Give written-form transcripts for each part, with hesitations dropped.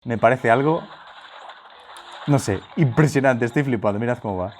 Me parece algo, no sé, impresionante, estoy flipando, mirad cómo va.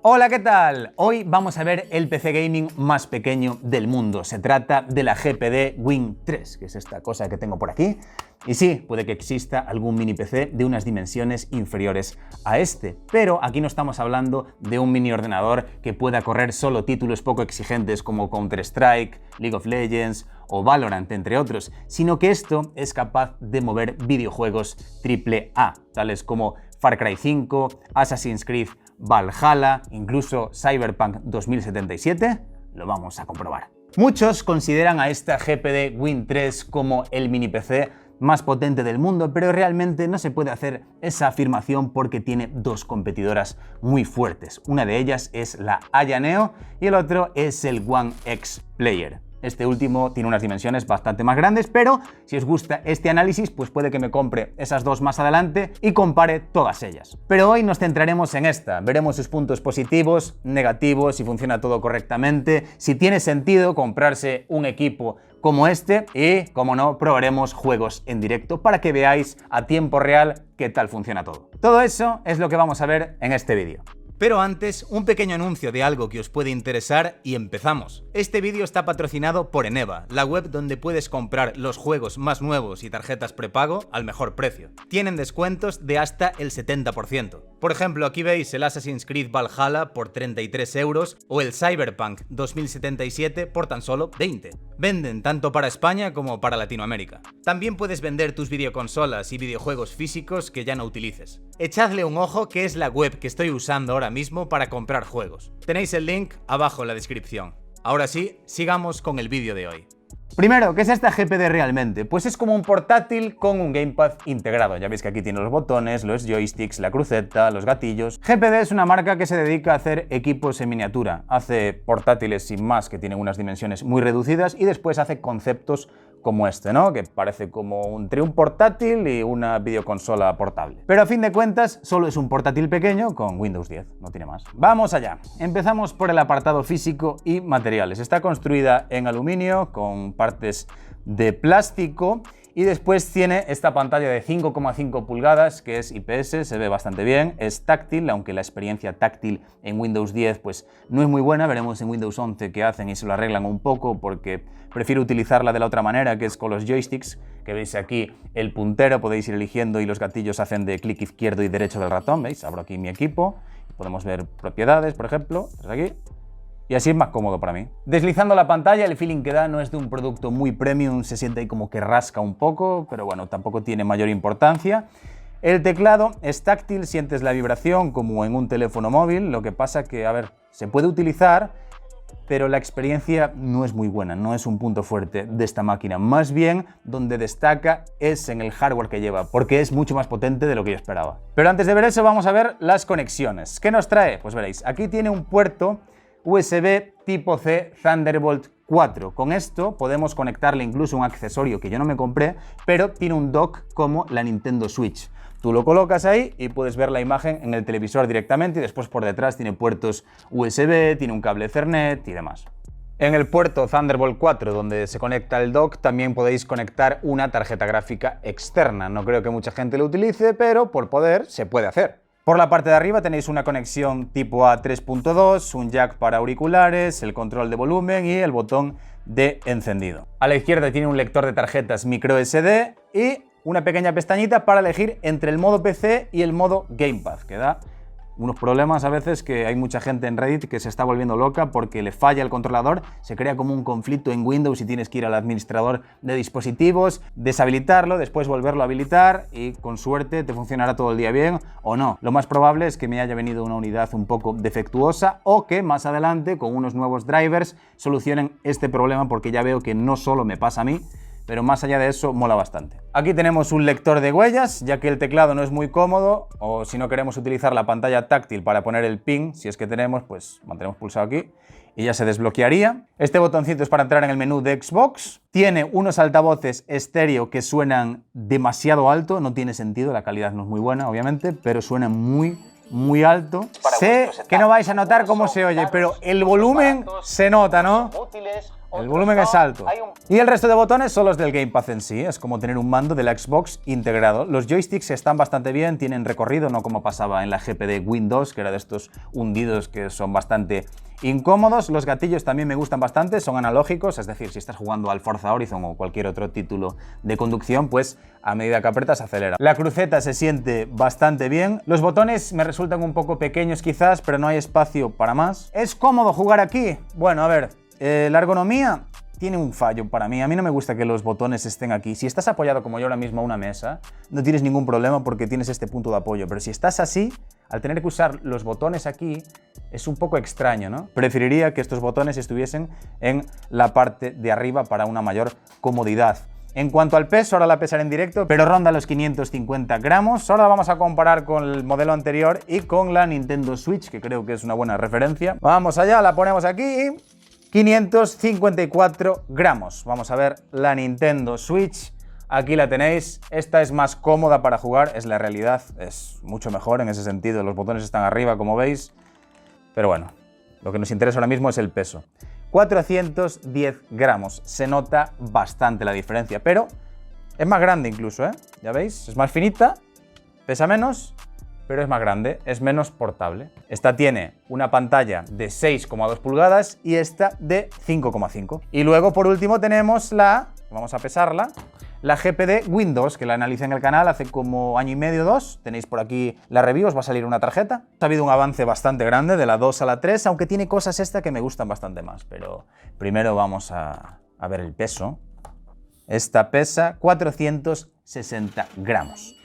Hola, ¿qué tal? Hoy vamos a ver el PC gaming más pequeño del mundo. Se trata de la GPD Wing 3, que es esta cosa que tengo por aquí. Y sí, puede que exista algún mini PC de unas dimensiones inferiores a este, pero aquí no estamos hablando de un mini ordenador que pueda correr solo títulos poco exigentes como Counter-Strike, League of Legends o Valorant, entre otros, sino que esto es capaz de mover videojuegos AAA, tales como Far Cry 5, Assassin's Creed Valhalla, incluso Cyberpunk 2077, lo vamos a comprobar. Muchos consideran a esta GPD Wing 3 como el mini PC más potente del mundo, pero realmente no se puede hacer esa afirmación porque tiene dos competidoras muy fuertes. Una de ellas es la Aya Neo y el otro es el One X Player. Este último tiene unas dimensiones bastante más grandes, pero si os gusta este análisis, pues puede que me compre esas dos más adelante y compare todas ellas. Pero hoy nos centraremos en esta, veremos sus puntos positivos, negativos, si funciona todo correctamente, si tiene sentido comprarse un equipo como este y, como no, probaremos juegos en directo para que veáis a tiempo real qué tal funciona todo. Todo eso es lo que vamos a ver en este vídeo. Pero antes, un pequeño anuncio de algo que os puede interesar y empezamos. Este vídeo está patrocinado por Eneba, la web donde puedes comprar los juegos más nuevos y tarjetas prepago al mejor precio. Tienen descuentos de hasta el 70%. Por ejemplo, aquí veis el Assassin's Creed Valhalla por 33 euros o el Cyberpunk 2077 por tan solo 20. Venden tanto para España como para Latinoamérica. También puedes vender tus videoconsolas y videojuegos físicos que ya no utilices. Echadle un ojo, que es la web que estoy usando ahora mismo para comprar juegos. Tenéis el link abajo en la descripción. Ahora sí, sigamos con el vídeo de hoy. Primero, ¿qué es esta GPD realmente? Pues es como un portátil con un gamepad integrado. Ya veis que aquí tiene los botones, los joysticks, la cruceta, los gatillos. GPD es una marca que se dedica a hacer equipos en miniatura. Hace portátiles sin más que tienen unas dimensiones muy reducidas y después hace conceptos como este, ¿no? Que parece como entre un portátil y una videoconsola portable. Pero a fin de cuentas, solo es un portátil pequeño con Windows 10, no tiene más. Vamos allá. Empezamos por el apartado físico y materiales. Está construida en aluminio con partes de plástico y después tiene esta pantalla de 5,5 pulgadas que es IPS, se ve bastante bien, es táctil, aunque la experiencia táctil en Windows 10 pues no es muy buena. Veremos en Windows 11 qué hacen y se lo arreglan un poco, porque prefiero utilizarla de la otra manera, que es con los joysticks, que veis aquí el puntero, podéis ir eligiendo y los gatillos hacen de clic izquierdo y derecho del ratón. ¿Veis? Abro aquí mi equipo, podemos ver propiedades, por ejemplo, aquí. Y así es más cómodo para mí. Deslizando la pantalla, el feeling que da no es de un producto muy premium, se siente ahí como que rasca un poco, pero bueno, tampoco tiene mayor importancia. El teclado es táctil, sientes la vibración como en un teléfono móvil, lo que pasa que, a ver, se puede utilizar, pero la experiencia no es muy buena, no es un punto fuerte de esta máquina. Más bien, donde destaca es en el hardware que lleva, porque es mucho más potente de lo que yo esperaba. Pero antes de ver eso, vamos a ver las conexiones. ¿Qué nos trae? Pues veréis, aquí tiene un puerto USB tipo C Thunderbolt 4. Con esto podemos conectarle incluso un accesorio que yo no me compré, pero tiene un dock como la Nintendo Switch. Tú lo colocas ahí y puedes ver la imagen en el televisor directamente, y después por detrás tiene puertos USB, tiene un cable Ethernet y demás. En el puerto Thunderbolt 4, donde se conecta el dock, también podéis conectar una tarjeta gráfica externa. No creo que mucha gente lo utilice, pero por poder se puede hacer. Por la parte de arriba tenéis una conexión tipo A 3.2, un jack para auriculares, el control de volumen y el botón de encendido. A la izquierda tiene un lector de tarjetas micro SD y una pequeña pestañita para elegir entre el modo PC y el modo Gamepad, que da unos problemas a veces, que hay mucha gente en Reddit que se está volviendo loca porque le falla el controlador, se crea como un conflicto en Windows y tienes que ir al administrador de dispositivos, deshabilitarlo, después volverlo a habilitar y con suerte te funcionará todo el día bien o no. Lo más probable es que me haya venido una unidad un poco defectuosa o que más adelante con unos nuevos drivers solucionen este problema, porque ya veo que no solo me pasa a mí, pero más allá de eso mola bastante. Aquí tenemos un lector de huellas, ya que el teclado no es muy cómodo, o si no queremos utilizar la pantalla táctil para poner el pin, si es que tenemos, pues mantenemos pulsado aquí y ya se desbloquearía. Este botoncito es para entrar en el menú de Xbox. Tiene unos altavoces estéreo que suenan demasiado alto, no tiene sentido, la calidad no es muy buena obviamente, pero suena muy alto. Sé que no vais a notar cómo se oye, pero el volumen se nota, ¿no? El volumen es alto. Y el resto de botones son los del Gamepad en sí. Es como tener un mando de la Xbox integrado. Los joysticks están bastante bien, tienen recorrido, no como pasaba en la GPD Win 2, que era de estos hundidos que son bastante incómodos. Los gatillos también me gustan bastante, son analógicos, es decir, si estás jugando al Forza Horizon o cualquier otro título de conducción, pues a medida que apretas acelera. La cruceta se siente bastante bien. Los botones me resultan un poco pequeños quizás, pero no hay espacio para más. ¿Es cómodo jugar aquí? Bueno, a ver, la ergonomía tiene un fallo para mí. A mí no me gusta que los botones estén aquí. Si estás apoyado como yo ahora mismo a una mesa, no tienes ningún problema porque tienes este punto de apoyo. Pero si estás así, al tener que usar los botones aquí, es un poco extraño, ¿no? Preferiría que estos botones estuviesen en la parte de arriba para una mayor comodidad. En cuanto al peso, ahora la pesaré en directo, pero ronda los 550 gramos. Ahora la vamos a comparar con el modelo anterior y con la Nintendo Switch, que creo que es una buena referencia. Vamos allá, la ponemos aquí. 554 gramos. Vamos a ver la Nintendo Switch. Aquí la tenéis. Esta es más cómoda para jugar, es la realidad. Es mucho mejor en ese sentido. Los botones están arriba, como veis. Pero bueno, lo que nos interesa ahora mismo es el peso. 410 gramos. Se nota bastante la diferencia, pero es más grande incluso, ¿eh? Ya veis, es más finita, pesa menos, pero es más grande, es menos portable. Esta tiene una pantalla de 6,2 pulgadas y esta de 5,5. Y luego, por último, tenemos vamos a pesarla, la GPD Win 2, que la analicé en el canal hace como año y medio, 2. Tenéis por aquí la review, os va a salir una tarjeta. Ha habido un avance bastante grande de la 2 a la 3, aunque tiene cosas esta que me gustan bastante más. Pero primero vamos a ver el peso. Esta pesa 460 gramos.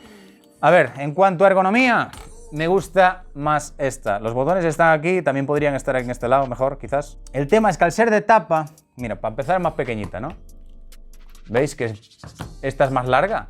A ver, en cuanto a ergonomía, me gusta más esta. Los botones están aquí, también podrían estar en este lado mejor, quizás. El tema es que al ser de tapa, mira, para empezar es más pequeñita, ¿no? ¿Veis que esta es más larga?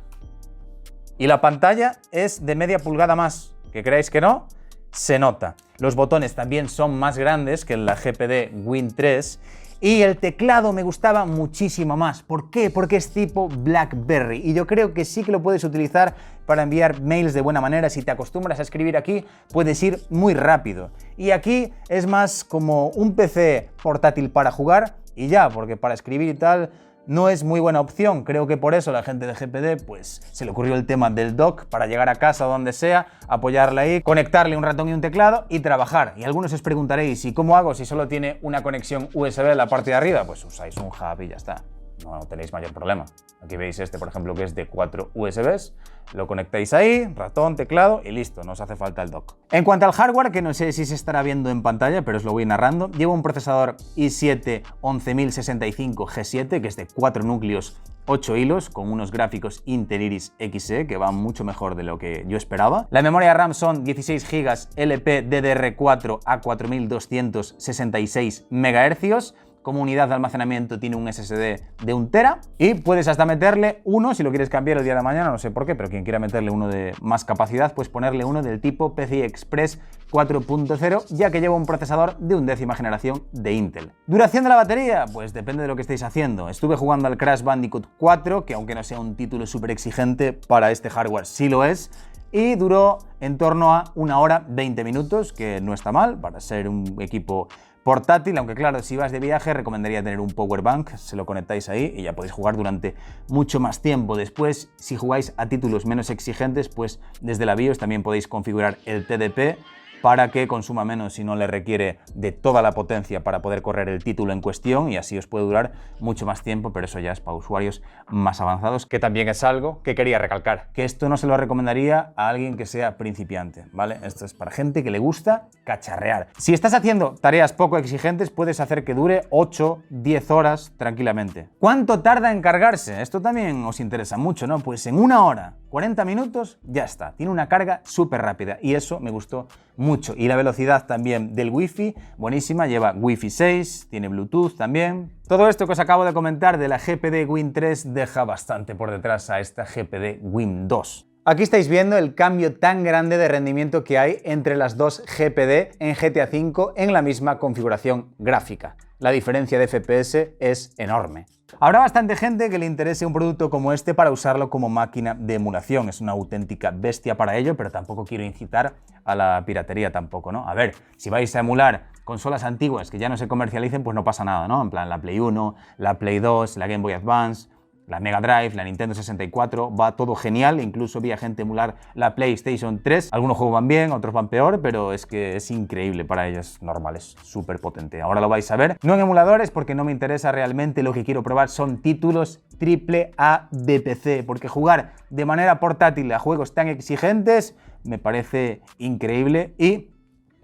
Y la pantalla es de media pulgada más. Que creáis que no, se nota. Los botones también son más grandes que en la GPD Win 3. Y el teclado me gustaba muchísimo más. ¿Por qué? Porque es tipo BlackBerry. Y yo creo que sí que lo puedes utilizar para enviar mails de buena manera. Si te acostumbras a escribir aquí, puedes ir muy rápido. Y aquí es más como un PC portátil para jugar y ya, porque para escribir y tal no es muy buena opción. Creo que por eso la gente de GPD pues se le ocurrió el tema del dock para llegar a casa o donde sea, apoyarla ahí, conectarle un ratón y un teclado y trabajar. Y algunos os preguntaréis, ¿y cómo hago si solo tiene una conexión USB en la parte de arriba? Pues usáis un hub y ya está. No tenéis mayor problema. Aquí veis este, por ejemplo, que es de 4 USBs. Lo conectáis ahí, ratón, teclado y listo, no os hace falta el dock. En cuanto al hardware, que no sé si se estará viendo en pantalla, pero os lo voy narrando, llevo un procesador i7 11065 G7, que es de 4 núcleos, 8 hilos, con unos gráficos Intel Iris Xe, que van mucho mejor de lo que yo esperaba. La memoria RAM son 16 GB LPDDR4 a 4266 MHz. Como unidad de almacenamiento tiene un SSD de 1 TB y puedes hasta meterle uno, si lo quieres cambiar el día de mañana, no sé por qué, pero quien quiera meterle uno de más capacidad, pues ponerle uno del tipo PCI Express 4.0, ya que lleva un procesador de 11ª generación de Intel. ¿Duración de la batería? Pues depende de lo que estéis haciendo. Estuve jugando al Crash Bandicoot 4, que aunque no sea un título súper exigente para este hardware, sí lo es, y duró en torno a 1 hora 20 minutos, que no está mal para ser un equipo portátil, aunque claro, si vas de viaje recomendaría tener un power bank, se lo conectáis ahí y ya podéis jugar durante mucho más tiempo. Después, si jugáis a títulos menos exigentes, pues desde la BIOS también podéis configurar el TDP para que consuma menos si no le requiere de toda la potencia para poder correr el título en cuestión y así os puede durar mucho más tiempo, pero eso ya es para usuarios más avanzados, que también es algo que quería recalcar, que esto no se lo recomendaría a alguien que sea principiante, ¿vale? Esto es para gente que le gusta cacharrear. Si estás haciendo tareas poco exigentes, puedes hacer que dure 8-10 horas tranquilamente. ¿Cuánto tarda en cargarse? Esto también os interesa mucho, ¿no? Pues en 1 hora, 40 minutos, ya está. Tiene una carga súper rápida y eso me gustó mucho. Y la velocidad también del Wi-Fi, buenísima, lleva Wi-Fi 6, tiene Bluetooth también. Todo esto que os acabo de comentar de la GPD Win 3 deja bastante por detrás a esta GPD Win 2. Aquí estáis viendo el cambio tan grande de rendimiento que hay entre las dos GPD en GTA V en la misma configuración gráfica. la diferencia de FPS es enorme. Habrá bastante gente que le interese un producto como este para usarlo como máquina de emulación. Es una auténtica bestia para ello, pero tampoco quiero incitar a la piratería tampoco, ¿no? A ver, si vais a emular consolas antiguas que ya no se comercialicen, pues no pasa nada, ¿no? En plan, la Play 1, la Play 2, la Game Boy Advance, la Mega Drive, la Nintendo 64, va todo genial. Incluso vi a gente emular la PlayStation 3. Algunos juegos van bien, otros van peor, pero es que es increíble para ellos, normal, es súper potente. Ahora lo vais a ver, no en emuladores porque no me interesa realmente, lo que quiero probar son títulos AAA de PC, porque jugar de manera portátil a juegos tan exigentes me parece increíble. Y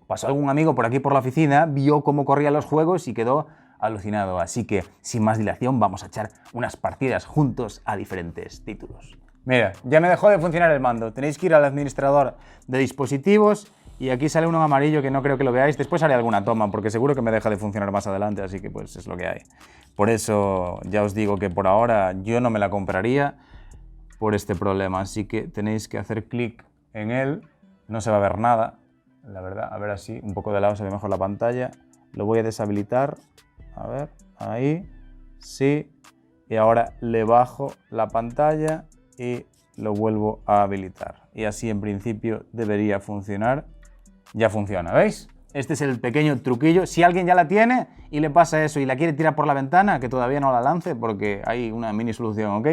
pasó algún amigo por aquí por la oficina, vio cómo corrían los juegos y quedó alucinado, así que sin más dilación vamos a echar unas partidas juntos a diferentes títulos. Mira, ya me dejó de funcionar el mando, tenéis que ir al administrador de dispositivos y aquí sale uno en amarillo que no creo que lo veáis, después haré alguna toma porque seguro que me deja de funcionar más adelante, así que pues es lo que hay. Por eso ya os digo que por ahora yo no me la compraría por este problema, así que tenéis que hacer clic en él, no se va a ver nada, la verdad, a ver así, un poco de lado se ve mejor la pantalla, lo voy a deshabilitar. A ver, ahí, sí, y ahora le bajo la pantalla y lo vuelvo a habilitar. Y así en principio debería funcionar. Ya funciona, ¿veis? Este es el pequeño truquillo. Si alguien ya la tiene y le pasa eso y la quiere tirar por la ventana, que todavía no la lance porque hay una mini solución, ¿ok?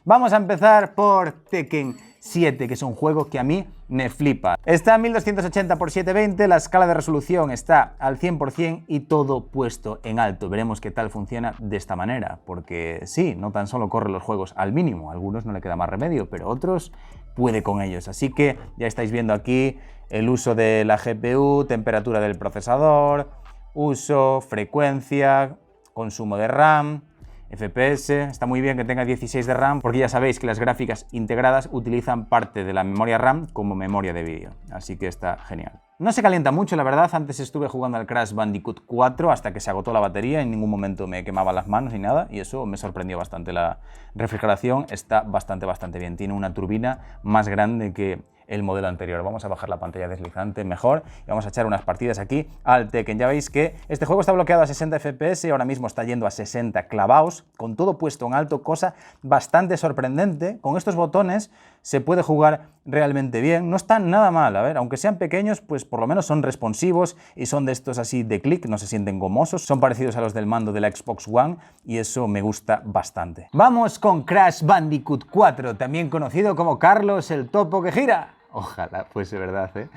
Vamos a empezar por Tekken 7, que es un juego que a mí me flipa. Está en 1280 x 720, la escala de resolución está al 100% y todo puesto en alto. Veremos qué tal funciona de esta manera, porque sí, no tan solo corren los juegos al mínimo, a algunos no le queda más remedio, pero otros puede con ellos. Así que ya estáis viendo aquí el uso de la GPU, temperatura del procesador, uso, frecuencia, consumo de RAM, FPS. Está muy bien que tenga 16 de RAM porque ya sabéis que las gráficas integradas utilizan parte de la memoria RAM como memoria de vídeo, así que está genial. No se calienta mucho, la verdad. Antes estuve jugando al Crash Bandicoot 4 hasta que se agotó la batería, en ningún momento me quemaba las manos ni nada y eso me sorprendió bastante. La refrigeración está bastante bien, tiene una turbina más grande que el modelo anterior. Vamos a bajar la pantalla deslizante mejor y vamos a echar unas partidas aquí al Tekken. Ya veis que este juego está bloqueado a 60 FPS y ahora mismo está yendo a 60 clavados, con todo puesto en alto, cosa bastante sorprendente. Con estos botones se puede jugar realmente bien, no están nada mal, a ver, aunque sean pequeños, pues por lo menos son responsivos y son de estos así de clic, no se sienten gomosos, son parecidos a los del mando de la Xbox One y eso me gusta bastante. Vamos con Crash Bandicoot 4, también conocido como Carlos el Topo que gira. Ojalá fuese verdad, ¿eh?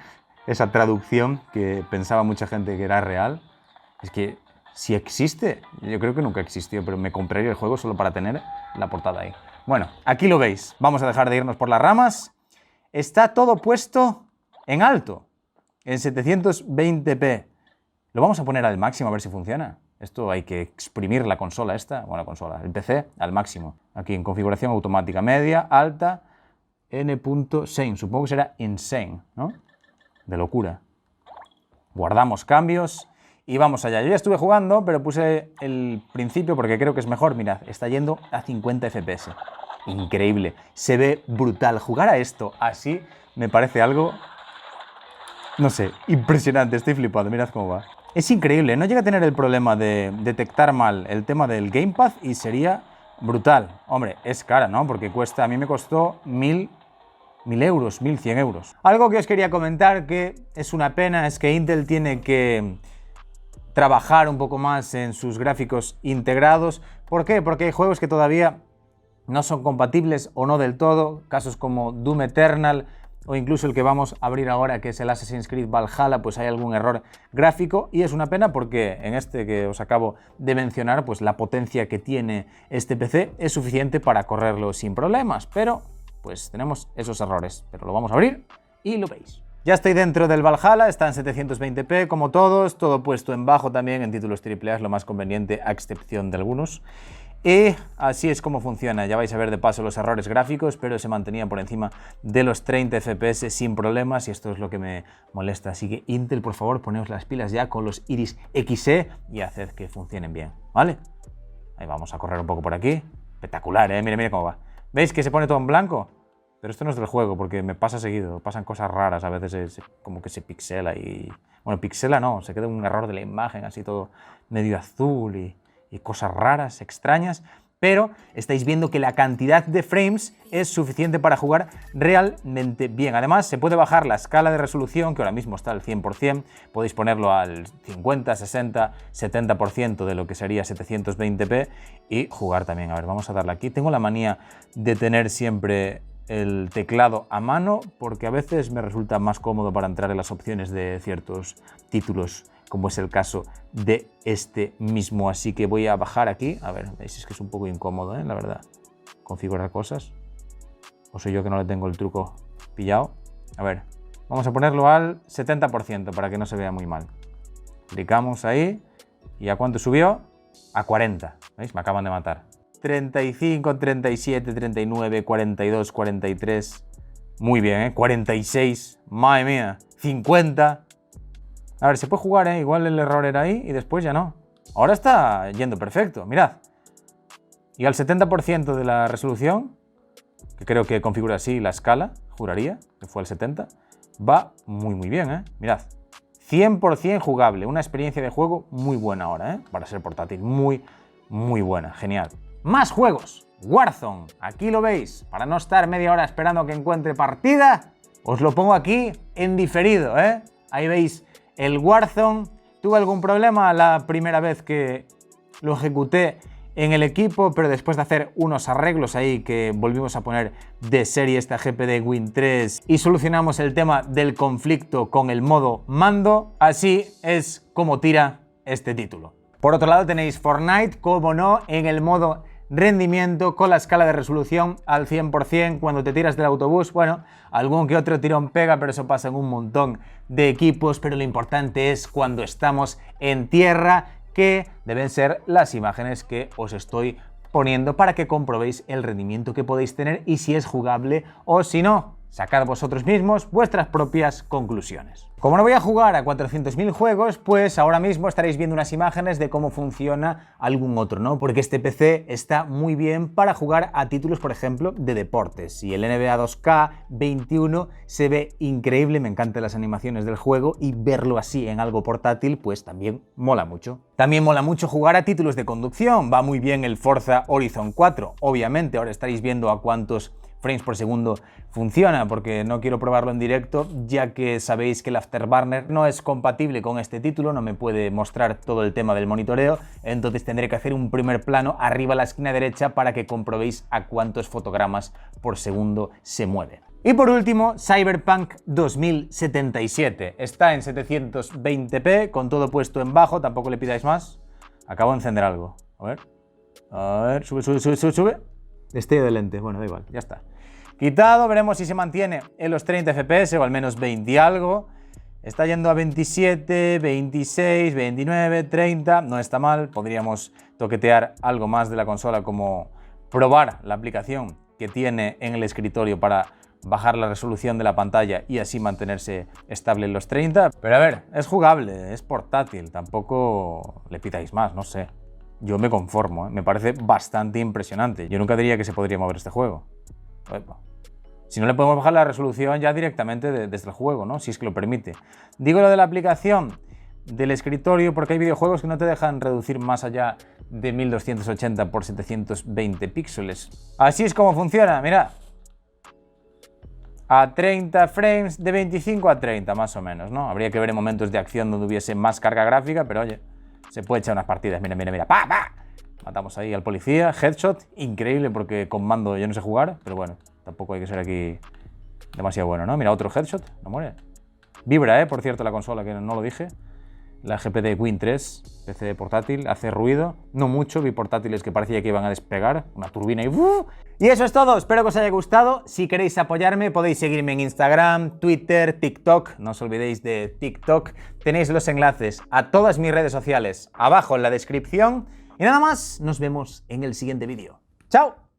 Esa traducción que pensaba mucha gente que era real. Es que si existe, yo creo que nunca existió, pero me compraría el juego solo para tener la portada ahí. Bueno, aquí lo veis. Vamos a dejar de irnos por las ramas. Está todo puesto en alto, en 720p. Lo vamos a poner al máximo a ver si funciona. Esto hay que exprimir la consola esta, bueno, consola, el PC al máximo. Aquí en configuración automática media, alta, N.Sane, supongo que será insane, ¿no? De locura. Guardamos cambios y vamos allá. Yo ya estuve jugando, pero puse el principio porque creo que es mejor. Mirad, está yendo a 50 FPS. Increíble, se ve brutal. Jugar a esto así me parece algo, no sé, impresionante. Estoy flipando, mirad cómo va. Es increíble, no llega a tener el problema de detectar mal el tema del gamepad y sería brutal. Hombre, es cara, ¿no? Porque cuesta, a mí me costó 1.000 euros, 1.100 euros. Algo que os quería comentar que es una pena es que Intel tiene que trabajar un poco más en sus gráficos integrados. ¿Por qué? Porque hay juegos que todavía no son compatibles o no del todo, casos como Doom Eternal o incluso el que vamos a abrir ahora, que es el Assassin's Creed Valhalla, pues hay algún error gráfico y es una pena porque en este que os acabo de mencionar, pues la potencia que tiene este PC es suficiente para correrlo sin problemas, pero pues tenemos esos errores, pero lo vamos a abrir y lo veis. Ya estoy dentro del Valhalla, está en 720p como todos, todo puesto en bajo también, en títulos AAA es lo más conveniente a excepción de algunos. Y así es como funciona, ya vais a ver de paso los errores gráficos, pero se mantenían por encima de los 30 FPS sin problemas y esto es lo que me molesta. Así que Intel, por favor, poneos las pilas ya con los Iris Xe y haced que funcionen bien, ¿vale? Ahí vamos a correr un poco por aquí. Espectacular, ¿eh? Mira, mira cómo va. ¿Veis que se pone todo en blanco? Pero esto no es del juego, porque me pasa seguido. Pasan cosas raras, a veces como que se pixela y... Bueno, pixela no, se queda un error de la imagen, así todo medio azul y cosas raras, extrañas. Pero estáis viendo que la cantidad de frames es suficiente para jugar realmente bien. Además, se puede bajar la escala de resolución, que ahora mismo está al 100%. Podéis ponerlo al 50, 60, 70% de lo que sería 720p y jugar también. A ver, vamos a darle aquí. Tengo la manía de tener siempre el teclado a mano porque a veces me resulta más cómodo para entrar en las opciones de ciertos títulos, como es el caso de este mismo. Así que voy a bajar aquí. A ver, veis, es que es un poco incómodo, la verdad, configurar cosas. O soy yo que no le tengo el truco pillado. A ver, vamos a ponerlo al 70% para que no se vea muy mal. Clicamos ahí. ¿Y a cuánto subió? A 40. ¿Veis? Me acaban de matar. 35, 37, 39, 42, 43. Muy bien, ¿eh? 46. Madre mía. 50. A ver, se puede jugar, ¿eh? Igual el error era ahí y después ya no. Ahora está yendo perfecto, mirad. Y al 70% de la resolución, que creo que configura así la escala, juraría que fue al 70, va muy bien, ¿eh? Mirad. 100% jugable, una experiencia de juego muy buena ahora, ¿eh? Para ser portátil, muy buena, genial. Más juegos. Warzone, aquí lo veis. Para no estar media hora esperando a que encuentre partida, os lo pongo aquí en diferido, ¿eh? Ahí veis el Warzone. Tuve algún problema la primera vez que lo ejecuté en el equipo, pero después de hacer unos arreglos ahí que volvimos a poner de serie esta GPD Win 3 y solucionamos el tema del conflicto con el modo mando, así es como tira este título. Por otro lado tenéis Fortnite, como no, en el modo rendimiento con la escala de resolución al 100%. Cuando te tiras del autobús, bueno, algún que otro tirón pega, pero eso pasa en un montón de equipos. Pero lo importante es cuando estamos en tierra, que deben ser las imágenes que os estoy poniendo para que comprobéis el rendimiento que podéis tener y si es jugable o si no. Sacad vosotros mismos vuestras propias conclusiones. Como no voy a jugar a 400.000 juegos, pues ahora mismo estaréis viendo unas imágenes de cómo funciona algún otro, ¿no? Porque este PC está muy bien para jugar a títulos, por ejemplo, de deportes. Y el NBA 2K21 se ve increíble, me encantan las animaciones del juego y verlo así en algo portátil, pues también mola mucho. También mola mucho jugar a títulos de conducción, va muy bien el Forza Horizon 4. Obviamente ahora estaréis viendo a cuántos frames por segundo funciona, porque no quiero probarlo en directo, ya que sabéis que el Afterburner no es compatible con este título, no me puede mostrar todo el tema del monitoreo, entonces tendré que hacer un primer plano arriba a la esquina derecha para que comprobéis a cuántos fotogramas por segundo se mueve. Y por último, Cyberpunk 2077. Está en 720p, con todo puesto en bajo, tampoco le pidáis más. Acabo de encender algo. A ver, sube. Destello de lente, bueno, da igual, ya está. Quitado, veremos si se mantiene en los 30 FPS o al menos 20 y algo. Está yendo a 27, 26, 29, 30, no está mal. Podríamos toquetear algo más de la consola, como probar la aplicación que tiene en el escritorio para bajar la resolución de la pantalla y así mantenerse estable en los 30. Pero a ver, es jugable, es portátil, tampoco le pidáis más, no sé. Yo me conformo, ¿eh? Me parece bastante impresionante. Yo nunca diría que se podría mover este juego. Si no, le podemos bajar la resolución ya directamente desde el juego, ¿no? Si es que lo permite. Digo lo de la aplicación del escritorio porque hay videojuegos que no te dejan reducir más allá de 1280 por 720 píxeles. Así es como funciona, mira. A 30 frames, de 25 a 30 más o menos, ¿no? Habría que ver en momentos de acción donde hubiese más carga gráfica, pero oye, se puede echar unas partidas. Mira. ¡Pa, pa! Matamos ahí al policía, headshot, increíble porque con mando yo no sé jugar, pero bueno, tampoco hay que ser aquí demasiado bueno, ¿no? Mira, otro headshot, no muere. Vibra, por cierto, la consola, que no lo dije. La GPD Win 3, PC portátil, hace ruido, no mucho, vi portátiles que parecía que iban a despegar, una turbina y ¡uf! Y eso es todo, espero que os haya gustado. Si queréis apoyarme podéis seguirme en Instagram, Twitter, TikTok, no os olvidéis de TikTok. Tenéis los enlaces a todas mis redes sociales abajo en la descripción. Y nada más, nos vemos en el siguiente vídeo. ¡Chao!